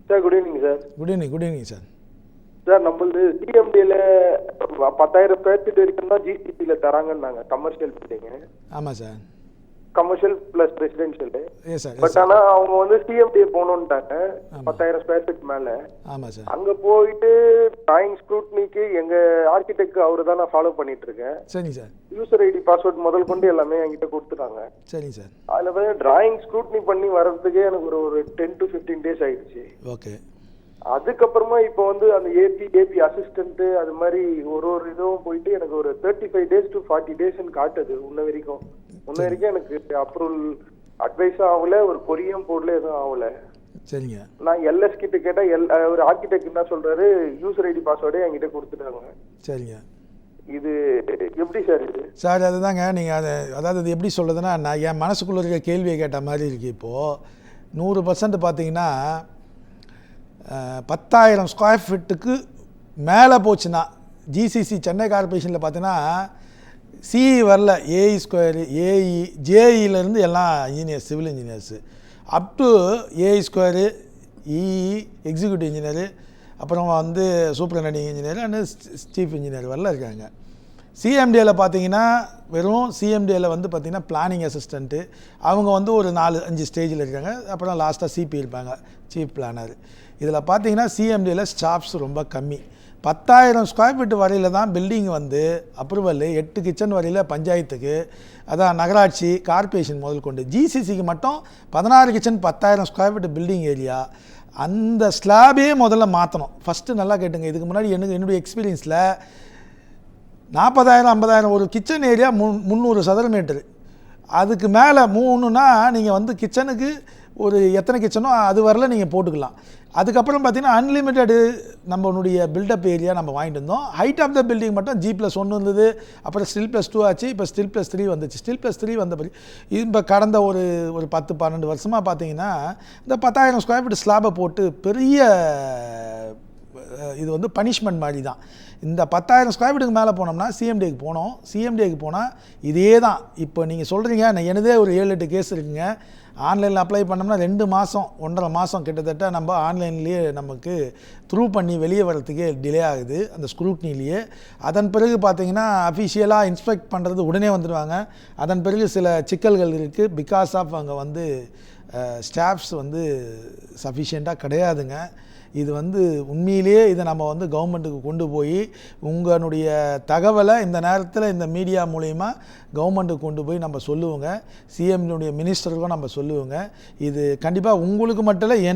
Sir good evening sir. Good evening sir. Sir நம்மளது சிஎம்டியில் 10,000 square feet வரைக்கும் தான் ஜிசிசியில் தராங்கன்னாங்க. Commercial building. ஆமாம் sir. Commercial plus residential. Sir but ஆனால் அவங்க வந்து சிஎம்டியை போகணுன்ட்டாங்க 10,000 ஸ்கொயர் ஃபீட் மேலே. ஆமாம் சார். அங்கே போயிட்டு டிராயிங் ஸ்க்ரூட்னிக்கு எங்கள் ஆர்கிடெக்ட் அவரு தான் நான் ஃபாலோ பண்ணிட்டு இருக்கேன். சரிங்க சார். யூசர் ஐடி பாஸ்வேர்ட் முதல் கொண்டு எல்லாமே என்கிட்ட கொடுத்துட்டாங்க. சரிங்க சார். அதில் வந்து டிராயிங் ஸ்க்ரூட்னி பண்ணி வர்றதுக்கே எனக்கு ஒரு 10 to 15 days ஆயிடுச்சு. ஓகே. அதுக்கப்புறமா இப்போ வந்து அந்த ஏபி அசிஸ்டன்ட் அது மாதிரி ஒரு இதுவும் போயிட்டு எனக்கு ஒரு 35 days to 40 days காட்டுது. முன்ன வரைக்கும் எனக்கு அப்ரூவல் அட்வைஸும் ஆகல, ஒரு கொரியும் போர்டில் எதுவும் ஆகல. சரிங்க. நான் எல்எஸ் கிட்ட கேட்டால் ஒரு ஆர்கிடெக்ட் என்ன சொல்றாரு, யூசர் ஐடி பாஸ்வேர்டே என்கிட்ட கொடுத்துட்டாங்க. சரிங்க. இது எப்படி சார் இது? சார் அதுதாங்க நீங்கள் அதாவது இது எப்படி சொல்கிறதுனா, நான் என் மனசுக்குள்ளே இருக்க கேள்வியை கேட்ட மாதிரி இருக்குது. இப்போது 100% பார்த்தீங்கன்னா 10,000 ஸ்கொயர் ஃபீட்டுக்கு மேலே போச்சுன்னா ஜிசிசி சென்னை கார்பரேஷனில் பார்த்தீங்கன்னா சிஇ வரல, ஏஇ ஸ்கொயரு, ஏஇ, ஜேஇலேருந்து எல்லாம் engineers, civil engineers up to AE square, EE, executive engineer, அப்புறம் வந்து superintending engineer and chief engineer வரல இருக்காங்க. சிஎம்டியில் பார்த்தீங்கன்னா வெறும் சிஎம்டியில் வந்து பார்த்திங்கன்னா பிளானிங் அசிஸ்டண்ட்டு அவங்க வந்து ஒரு 4-5 ஸ்டேஜில் இருக்காங்க. அப்புறம் லாஸ்ட்டாக சிபி இருப்பாங்க, சீஃப் பிளானர். இதில் பார்த்தீங்கன்னா சிஎம்டியில் ஸ்டாஃப்ஸ் ரொம்ப கம்மி. 10,000 ஸ்கொயர் ஃபீட் வரையில் தான் பில்டிங் வந்து அப்ரூவல், 8 கிச்சன் வரையில் பஞ்சாயத்துக்கு, அதான் நகராட்சி, கார்பரேஷன் முதல் கொண்டு. ஜிசிசிக்கு மட்டும் 16 kitchen 10,000 square feet building area. அந்த ஸ்லாபே முதல்ல மாற்றணும். ஃபஸ்ட்டு நல்லா கேட்டுங்க, இதுக்கு முன்னாடி என்னுடைய எக்ஸ்பீரியன்ஸில் 40,000 50,000 ஒரு கிச்சன் ஏரியா 300 சதுர மீட்டரு. அதுக்கு மேலே 3னா நீங்கள் வந்து கிச்சனுக்கு ஒரு எத்தனை கிச்சனோ அது வரல நீங்கள் போட்டுக்கலாம். அதுக்கப்புறம் பார்த்தீங்கன்னா அன்லிமிட்டெடு நம்மளுடைய பில்டப் ஏரியா நம்ம வாங்கிட்டு இருந்தோம். ஹைட் ஆஃப் த பில்டிங் மட்டும் G+1 இருந்தது, அப்புறம் ஸ்டில் +2 ஆச்சு, இப்போ ஸ்டில் +3 வந்துச்சு. ஸ்டில் +3 வந்தபடி இப்போ கடந்த ஒரு 10-12 வருஷமாக பார்த்தீங்கன்னா இந்த 10,000 ஸ்கொயர் ஃபீட் ஸ்லாபை போட்டு பெரிய இது வந்து பனிஷ்மெண்ட் மாதிரி தான். இந்த 10,000 ஸ்கொயர் ஃபீட்டுக்கு மேலே போனோம்னா சிஎம்டிக்கு போனோம். சிஎம்டிக்கு போனால் இதே தான். இப்போ நீங்கள் சொல்கிறீங்க, நான் எனதே ஒரு 7-8 கேஸ் இருக்குங்க. ஆன்லைனில் அப்ளை பண்ணோம்னா 2 மாதம் 1.5 மாதம் கிட்டத்தட்ட நம்ம ஆன்லைன்லேயே நமக்கு த்ரூ பண்ணி வெளியே வர்றதுக்கே டிலே ஆகுது அந்த ஸ்க்ரூட்னிலேயே. அதன் பிறகு பார்த்தீங்கன்னா அஃபிஷியலாக இன்ஸ்பெக்ட் பண்ணுறது உடனே வந்துடுவாங்க. அதன் பிறகு சில சிக்கல்கள் இருக்குது. பிகாஸ் ஆஃப் அங்கே வந்து ஸ்டாஃப்ஸ் வந்து சஃபிஷியண்ட்டாக கிடையாதுங்க. இது வந்து உண்மையிலேயே இதை நம்ம வந்து கவர்மெண்ட்டுக்கு கொண்டு போய் உங்களுடைய தகவலை இந்த நேரத்தில் இந்த மீடியா மூலயமா கவர்மெண்ட்டுக்கு கொண்டு போய் நம்ம சொல்லுவோங்க. சிஎம்னுடைய மினிஸ்டருக்கும் நம்ம சொல்லுவோங்க. இது கண்டிப்பாக உங்களுக்கு மட்டும் இல்லை,